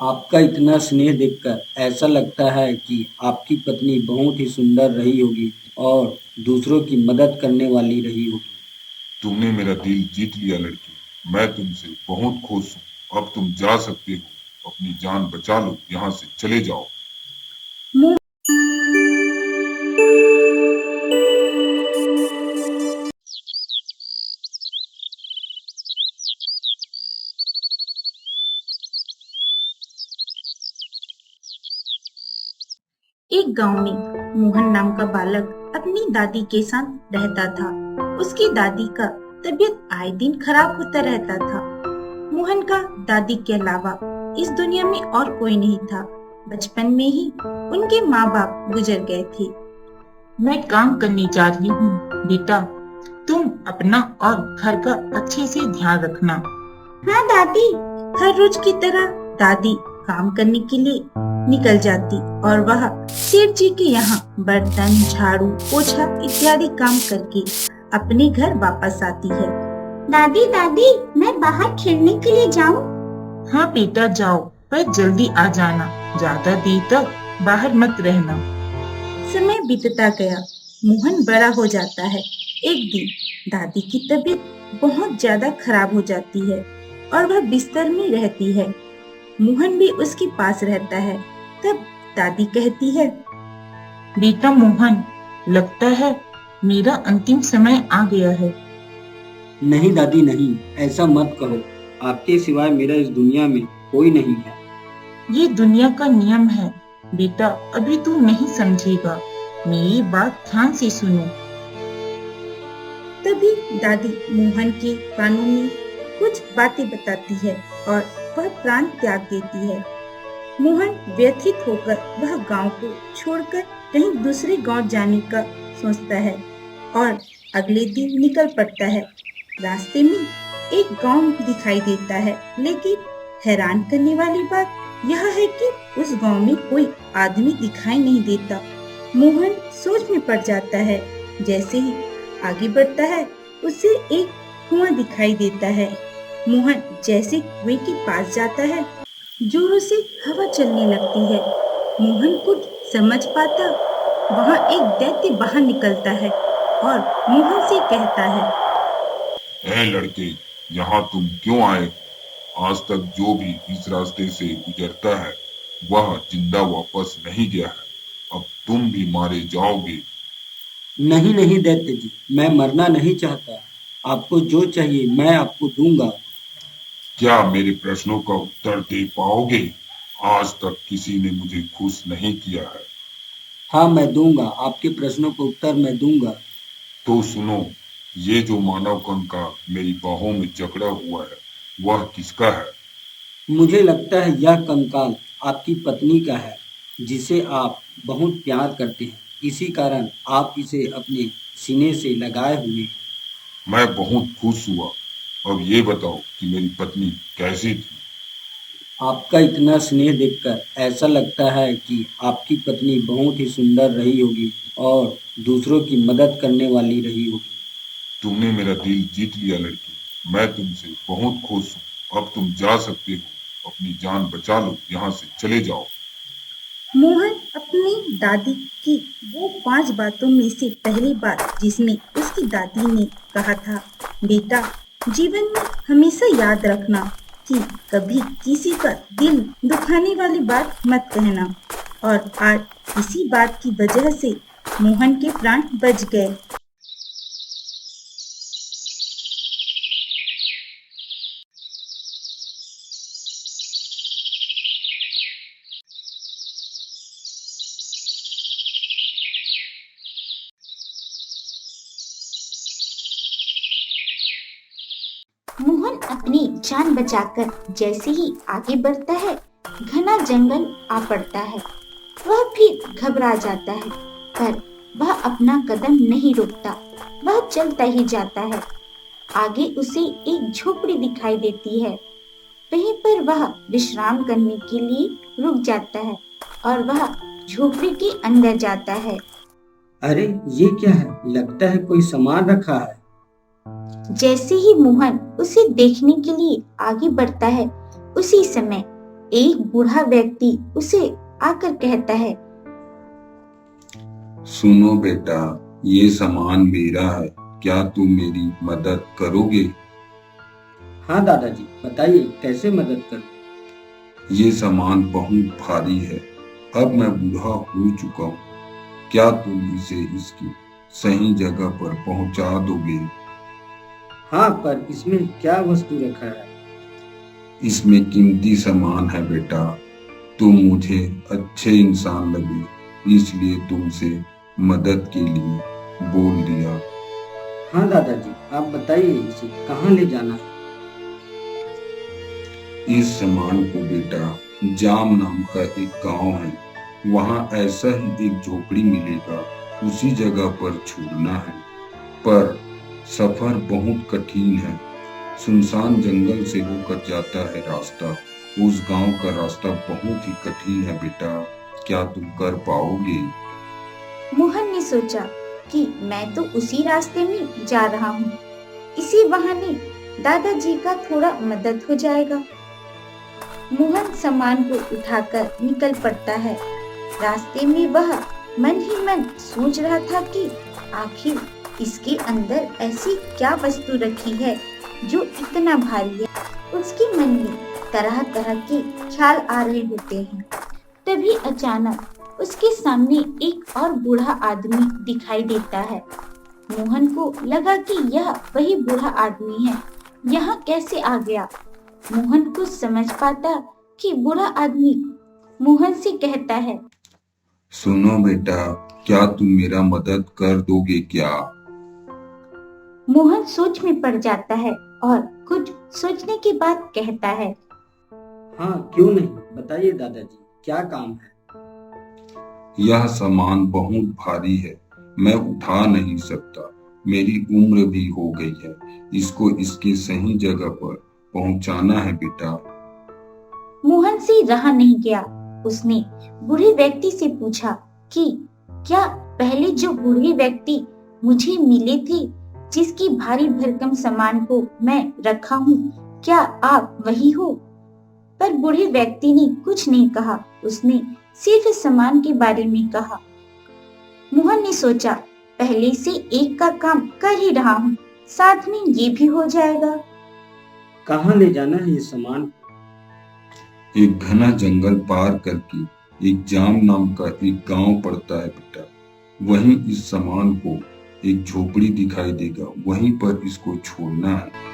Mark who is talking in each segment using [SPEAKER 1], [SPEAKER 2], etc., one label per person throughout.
[SPEAKER 1] आपका इतना स्नेह देखकर ऐसा लगता है कि आपकी पत्नी बहुत ही सुंदर रही होगी और दूसरों की मदद करने वाली रही होगी।
[SPEAKER 2] तुमने मेरा दिल जीत लिया लड़की। मैं तुमसे बहुत खुश हूँ। अब तुम जा सकते हो। अपनी जान बचा लो, यहाँ से चले जाओ।
[SPEAKER 3] एक गांव में मोहन नाम का बालक अपनी दादी के साथ रहता था। उसकी दादी का तबीयत आए दिन खराब होता रहता था। मोहन का दादी के अलावा इस दुनिया में और कोई नहीं था। बचपन में ही उनके माँ बाप गुजर गए थे।
[SPEAKER 4] मैं काम करने जा रही हूँ बेटा, तुम अपना और घर का अच्छे से ध्यान रखना।
[SPEAKER 3] हाँ दादी। हर रोज की तरह दादी काम करने के लिए निकल जाती और वह सेठ जी के यहाँ बर्तन, झाड़ू, पोछा इत्यादि काम करके अपने घर वापस आती है। दादी दादी, मैं बाहर खेलने के लिए जाऊँ?
[SPEAKER 4] हाँ बेटा जाओ, पर जल्दी आ जाना, ज्यादा देर तक बाहर मत रहना।
[SPEAKER 3] समय बीतता गया, मोहन बड़ा हो जाता है। एक दिन दादी की तबीयत बहुत ज्यादा खराब हो जाती है और वह बिस्तर में रहती है। मोहन भी उसके पास रहता है। तब दादी कहती है,
[SPEAKER 4] बेटा मोहन, लगता है मेरा अंतिम समय आ गया है।
[SPEAKER 1] नहीं दादी नहीं, ऐसा मत कहो। आपके सिवाय मेरा इस दुनिया में कोई नहीं है।
[SPEAKER 4] ये दुनिया का नियम है बेटा, अभी तू नहीं समझेगा, मेरी बात ध्यान से सुनो।
[SPEAKER 3] तभी दादी मोहन के कानों में कुछ बातें बताती है और वह प्राण त्याग देती है। मोहन व्यथित होकर वह गांव को छोड़कर कहीं दूसरे गांव जाने का सोचता है और अगले दिन निकल पड़ता है। रास्ते में एक गांव दिखाई देता है, लेकिन हैरान करने वाली बात यह है कि उस गांव में कोई आदमी दिखाई नहीं देता। मोहन सोच में पड़ जाता है। जैसे ही आगे बढ़ता है, उसे एक कुआं दिखाई देता है। मोहन जैसे कुएं के पास जाता है, जोरों से हवा चलने लगती है। मोहन कुछ समझ पाता, वहाँ एक दैत्य बाहर निकलता है और मोहन से कहता है,
[SPEAKER 2] ए लड़के, यहाँ तुम क्यों आए? आज तक जो भी इस रास्ते से गुजरता है वह जिंदा वापस नहीं गया है। अब तुम भी मारे जाओगे।
[SPEAKER 1] नहीं नहीं दैत्य जी, मैं मरना नहीं चाहता। आपको जो चाहिए मैं आपको दूंगा।
[SPEAKER 2] क्या मेरे प्रश्नों का उत्तर दे पाओगे? आज तक किसी ने मुझे खुश नहीं किया है।
[SPEAKER 1] हाँ मैं दूंगा, आपके प्रश्नों का उत्तर मैं दूंगा।
[SPEAKER 2] तो सुनो, ये जो मानव कंकाल मेरी बाहों में जकड़ा हुआ है वह किसका है?
[SPEAKER 1] मुझे लगता है यह कंकाल आपकी पत्नी का है, जिसे आप बहुत प्यार करते हैं। इसी कारण आप इसे अपने सीने से लगाए हुए हैं।
[SPEAKER 2] मैं बहुत खुश हुआ। अब ये बताओ कि मेरी पत्नी कैसी थी?
[SPEAKER 1] आपका इतना स्नेह देखकर ऐसा लगता है कि आपकी पत्नी बहुत ही सुंदर रही होगी और दूसरों की मदद करने वाली रही होगी।
[SPEAKER 2] तुमने मेरा दिल जीत लिया लड़की। मैं तुमसे बहुत खुश हूँ। अब तुम जा सकते हो। अपनी जान बचा लो, यहाँ से चले जाओ।
[SPEAKER 3] मोहन अपनी दादी की वो 5 बातों में से पहली बात जिसमें उसकी दादी ने कहा था, बेटा जीवन में हमेशा याद रखना कि कभी किसी का दिल दुखाने वाली बात मत कहना। और आज इसी बात की वजह से मोहन के प्राण बच गए। मोहन अपनी जान बचाकर जैसे ही आगे बढ़ता है, घना जंगल आ पड़ता है। वह फिर घबरा जाता है, पर वह अपना कदम नहीं रोकता। वह चलता ही जाता है। आगे उसे एक झोपड़ी दिखाई देती है। वहीं पर वह विश्राम करने के लिए रुक जाता है और वह झोपड़ी के अंदर जाता है।
[SPEAKER 1] अरे ये क्या है? लगता है कोई सामान रखा है।
[SPEAKER 3] जैसे ही मोहन उसे देखने के लिए आगे बढ़ता है, उसी समय एक बूढ़ा व्यक्ति उसे आकर कहता है,
[SPEAKER 2] सुनो बेटा, ये सामान मेरा है, क्या तुम मेरी मदद करोगे?
[SPEAKER 1] हाँ दादाजी, बताइए कैसे मदद करूं?
[SPEAKER 2] ये सामान बहुत भारी है, अब मैं बूढ़ा हो चुका हूँ, क्या तुम इसे इसकी सही जगह पर पहुंचा दोगे?
[SPEAKER 1] हाँ, पर इसमें क्या वस्तु रखा है?
[SPEAKER 2] इसमें कीमती सामान है बेटा, तुम मुझे अच्छे इंसान लगे इसलिए तुमसे मदद के लिए बोल दिया।
[SPEAKER 1] हाँ दादाजी, आप बताइए इसे कहाँ ले जाना है?
[SPEAKER 2] इस सामान को बेटा जाम नाम का एक गांव है, वहां ऐसा ही एक झोपड़ी मिलेगा, उसी जगह पर छोड़ना है। पर सफर बहुत कठिन है, सुनसान जंगल से होकर जाता है रास्ता, उस गांव का रास्ता बहुत ही कठिन है बेटा, क्या तुम कर पाओगे?
[SPEAKER 3] मोहन ने सोचा कि मैं तो उसी रास्ते में जा रहा हूँ, इसी बहाने दादाजी का थोड़ा मदद हो जाएगा। मोहन सामान को उठाकर निकल पड़ता है। रास्ते में वह मन ही मन सोच रहा था कि आखिर इसके अंदर ऐसी क्या वस्तु रखी है जो इतना भारी है। उसके मन में तरह तरह के ख्याल आ रहे होते हैं। तभी अचानक उसके सामने एक और बूढ़ा आदमी दिखाई देता है। मोहन को लगा कि यह वही बूढ़ा आदमी है, यहाँ कैसे आ गया। मोहन कुछ समझ पाता कि बूढ़ा आदमी मोहन से कहता है,
[SPEAKER 2] सुनो बेटा, क्या तुम मेरा मदद कर दोगे क्या?
[SPEAKER 3] मोहन सोच में पड़ जाता है और कुछ सोचने के बाद कहता है,
[SPEAKER 1] हाँ क्यों नहीं, बताइए दादाजी क्या काम है?
[SPEAKER 2] यह सामान बहुत भारी है, मैं उठा नहीं सकता, मेरी उम्र भी हो गई है, इसको इसके सही जगह पर पहुंचाना है बेटा।
[SPEAKER 3] मोहन से रहा नहीं गया। उसने बूढ़े व्यक्ति से पूछा कि क्या पहले जो बूढ़े व्यक्ति मुझे मिले थे, जिसकी भारी भरकम सामान को मैं रखा हूँ, क्या आप वही हो? पर बूढ़े व्यक्ति ने कुछ नहीं कहा, उसने सिर्फ सामान के बारे में कहा। मोहन ने सोचा, पहले से एक का काम कर ही रहा हूँ, साथ में ये भी हो जाएगा।
[SPEAKER 1] कहाँ ले जाना है ये सामान?
[SPEAKER 2] एक घना जंगल पार करके एक जाम नाम का एक गांव पड़ता है बेटा, वहीं इस सामान को एक झोपड़ी दिखाई देगा, वहीं पर इसको छोड़ना है।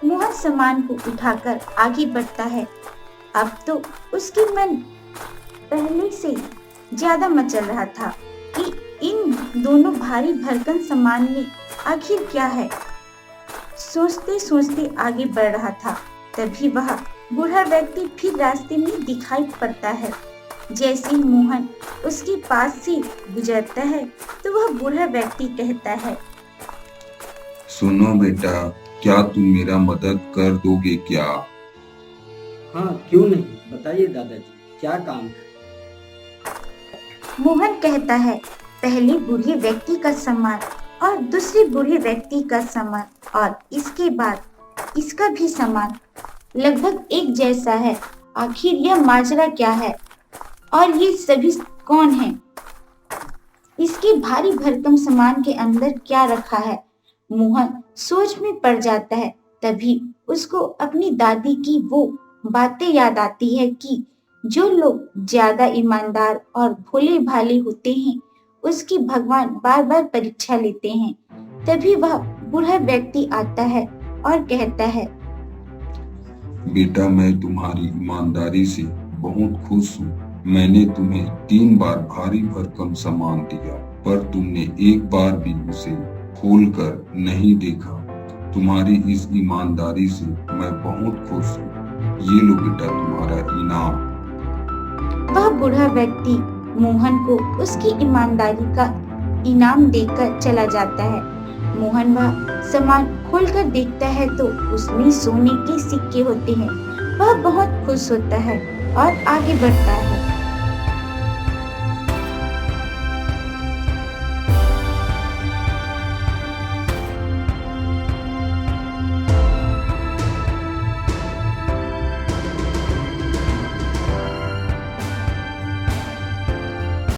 [SPEAKER 3] मोहन सामान को उठाकर आगे बढ़ता है। अब तो उसके मन पहले से ज्यादा मचल रहा था कि इन दोनों भारी भरकम सामान में आखिर क्या है। सोचते सोचते आगे बढ़ रहा था, तभी वह बूढ़ा व्यक्ति फिर रास्ते में दिखाई पड़ता है। जैसे ही मोहन उसके पास से गुजरता है तो वह बूढ़ा व्यक्ति कहता है,
[SPEAKER 2] सुनो बेटा, क्या तुम मेरा मदद कर दोगे क्या?
[SPEAKER 1] हाँ क्यों नहीं, बताइए दादाजी क्या काम है?
[SPEAKER 3] मोहन कहता है, पहले बूढ़े व्यक्ति का सामान और दूसरे बूढ़े व्यक्ति का सामान और इसके बाद इसका भी सामान लगभग एक जैसा है। आखिर यह माजरा क्या है और ये सभी कौन हैं? इसके भारी भरकम सामान के अंदर क्या रखा है? मोहन सोच में पड़ जाता है। तभी उसको अपनी दादी की वो बातें याद आती है कि जो लोग ज्यादा ईमानदार और भोले भाले होते हैं, उसकी भगवान बार बार परीक्षा लेते हैं। तभी वह बूढ़ा व्यक्ति आता है और कहता है,
[SPEAKER 2] बेटा, मैं तुम्हारी ईमानदारी से बहुत खुश हूँ। मैंने तुम्हें 3 बार भारी भरकम सामान दिया, पर तुमने एक बार भी उसे खोलकर नहीं देखा। तुम्हारी इस ईमानदारी से मैं बहुत खुश हूँ। ये लो बेटा तुम्हारा इनाम।
[SPEAKER 3] वह बूढ़ा व्यक्ति मोहन को उसकी ईमानदारी का इनाम देकर चला जाता है। मोहन वह सामान खोलकर देखता है तो उसमें सोने के सिक्के होते हैं। वह बहुत खुश होता है और आगे बढ़ता है।